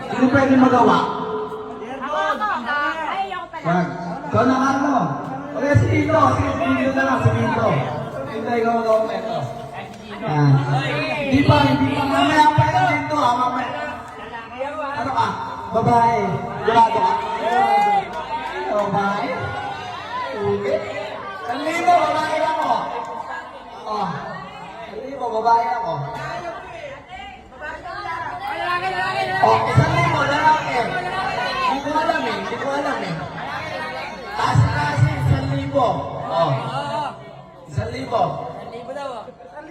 Sino pwede magawa? Wag. Ikaw na nga mo. Okay, si Tito. Si Tito na lang, si Tito. Tito, ikaw magawa mo ito. Yan. Hindi pa. Mamaya pa ito dito, ha? Mamaya. Ano ka? Babae. Gulado ka? Babae? Okay. 1,000, babae ako. Oh. 1,000, babae ako. Oh, 1,000, lalaki. Hindi ko alam eh. Kasi 1,000. Oh. 1,000.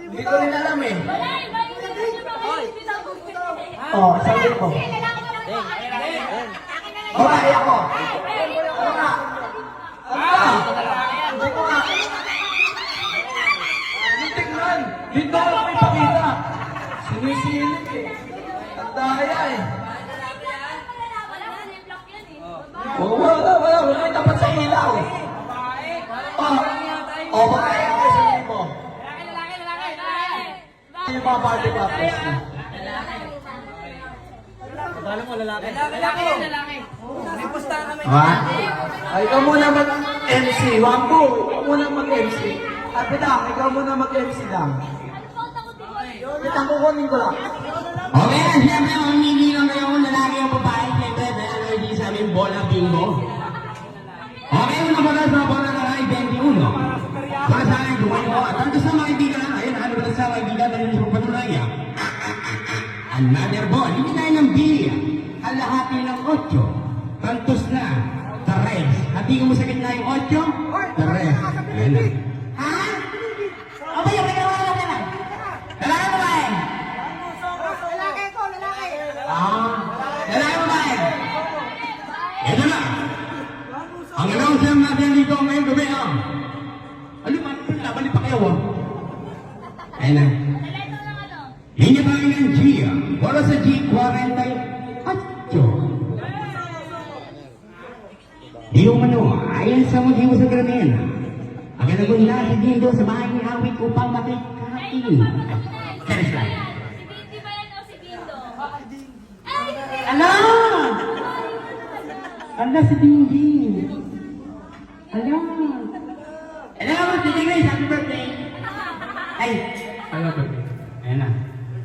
Hindi ko rin alam eh. Oh, 1,000. Babae ako. Ano ka? Hindi ko nga. Tingnan. Dito ako may pakita. Sinisilip eh. Ang daya eh. Wala. May tapat sa ilaw. Babae ako. 1,000. Yung mga party pappers na. Alam mo, lalaki. May pusta kami. Ikaw muna mag-MC. Wambo, ikaw muna mag-MC. Pitang, ikaw muna mag-MC lang. Pitang, kukunin ko lang. Okay, siyempre, mamili lang kayo kung lalaki o babae. Siyempre, may allergy sa aming bola bingo. Okay, una ba sa bola na ay 21. Para sa akin, gawin mo. At ang gusto mga kaibigan, ayun, ano ba sa mga kaibigan na yung patunaya? Another ball, hindi tayo ng bilya. Kalahati ng 8. Kantos na. Tares. Hati ko mo sa gitna yung 8? Tares. Ayun na. Ha? O ba yung nagawa ka na? Lalaki mo ba eh? Lalaki. Lalaki mo ba eh? Ito na. Ang announcer natin dito ngayong gabi ah. Ano ba? Nabalik pa kayo ah. Ayun na. Linya tayo ng Gia. Wala sa G48. Di umano, ayon sa motibo sa gramin. Ang ganagun na si Dindo sa bahay ni Awit upang makikain. Teres lang. Si ba yan o si Dindo? Ala! Ala si Dingding. Ala! Ala mo, si Dingding, happy birthday! Ay! Ano ba? Ayan na.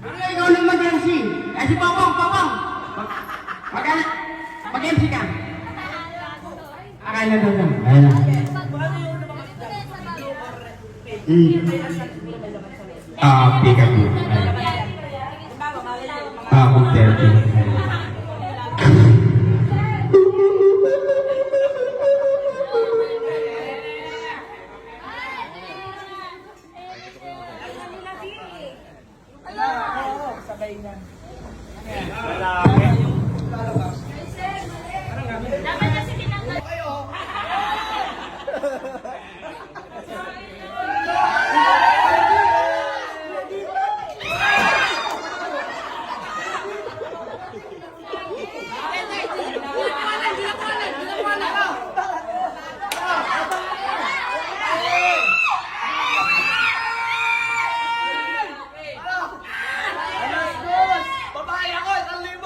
Ano ikaw nang mag-MC? Ay, si Pawang! Mag-MC ka! Akala doon lang. Ayan na. Pikachu. Kunterti. Sabay na. Dapat kasi kinanggal. Babae ako, 1,000.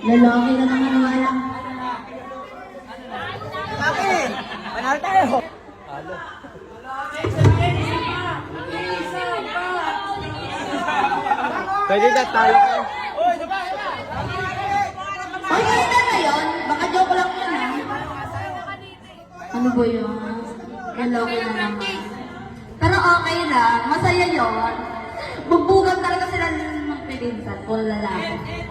Lalaki na naman wala. Panalo tayo. Pwede na tayo kayo. Ay, ganito na yun. Baka joke lang yun ah. Ano ba yun? Lalaki na naman. Pero okay lang. Masaya yun. Bugbugan talaga sila ng pilinsan kung lalaki.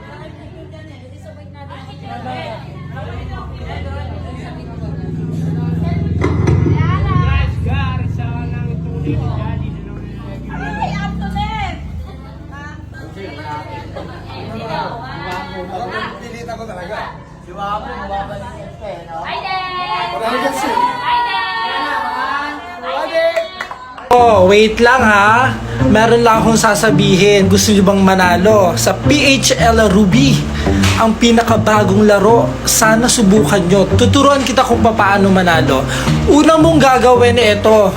Oh, wait lang ha. Meron lang akong sasabihin. Gusto niyo bang manalo? Sa PHL Ruby, ang pinakabagong laro. Sana subukan nyo. Tuturuan kita kung paano manalo. Una mong gagawin ito.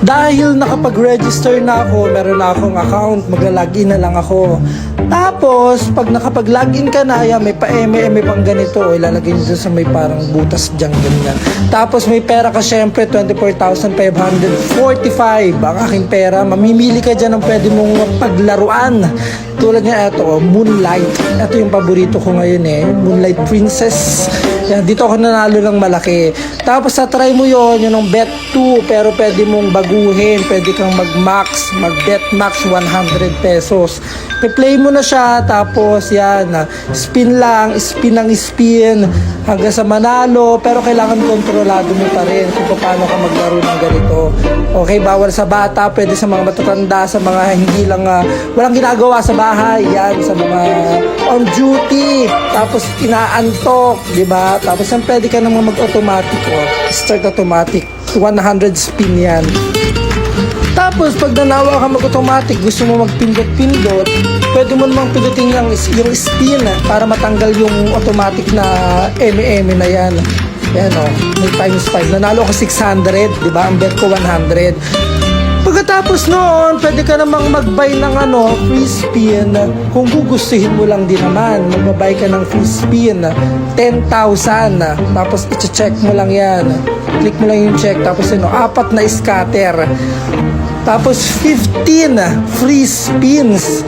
Dahil nakapag-register na ako, meron na akong account, magla-login na lang ako. Tapos, pag nakapag-login ka na, yan, may pa-eme pang ganito, ilalagay nyo dun sa may parang butas dyan, ganyan. Tapos, may pera ka syempre, 24,545 ang aking pera. Mamimili ka dyan ng pwede mong paglaruan. Tulad niya, ito, Moonlight. Ito yung paborito ko ngayon Moonlight Princess. Yan, dito ako nanalo ng malaki. Tapos, try mo yun ang bet 2, pero pwede mong baguhin. Pwede kang mag-max, mag-bet max 100 pesos. Play mo na siya, tapos yan, spin lang, spin ng spin, hanggang sa manalo, pero kailangan kontrolado mo pa rin kung paano ka maglaro ng ganito. Okay, bawal sa bata, pwede sa mga matatanda, sa mga hindi lang, walang ginagawa sa bahay, yan, sa mga on duty, tapos inaantok, di ba? Tapos yan, pwede ka naman mag-automatic, start automatic, 100 spin yan. Tapos, pag nanawa ka mag-automatic, gusto mo magpindot-pindot, pwede mo namang pindutin yung spin para matanggal yung automatic na eme na yan. Yan may times 5. Nanalo ko 600, di ba? Ang bet ko 100. Pagkatapos noon, pwede ka namang mag-buy ng free spin kung gugustuhin mo lang din naman. Mag-buy ka ng free spin, 10,000. Tapos, i-check mo lang yan. Click mo lang yung check. Tapos, 4 na scatter. Tapos 15 free spins.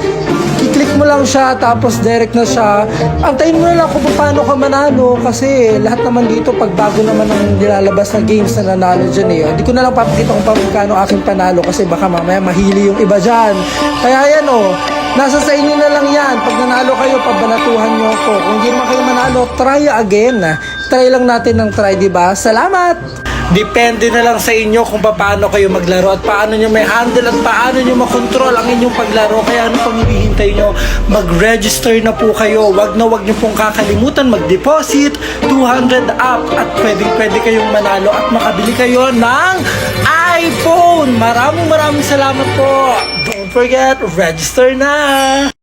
I-click mo lang siya, tapos direct na siya. Antayin mo na lang kung paano ka manalo kasi lahat naman dito pag bago naman ang nilalabas na games na nanalo dyan Hindi ko na lang papakita kung paano aking panalo kasi baka mamaya mahili yung iba dyan. Kaya yan nasa sa inyo na lang yan. Pag nanalo kayo, pabanatuhan nyo ako. Kung hindi naman kayo manalo, try again. Try lang natin ng try, diba? Salamat! Depende na lang sa inyo kung paano kayo maglaro at paano nyo may handle at paano nyo makontrol ang inyong paglaro. Kaya ano pang hinihintay nyo? Mag-register na po kayo. Wag nyo pong kakalimutan mag-deposit 200 up at pwede kayong manalo at makabili kayo ng iPhone. Maraming salamat po. Don't forget, register na!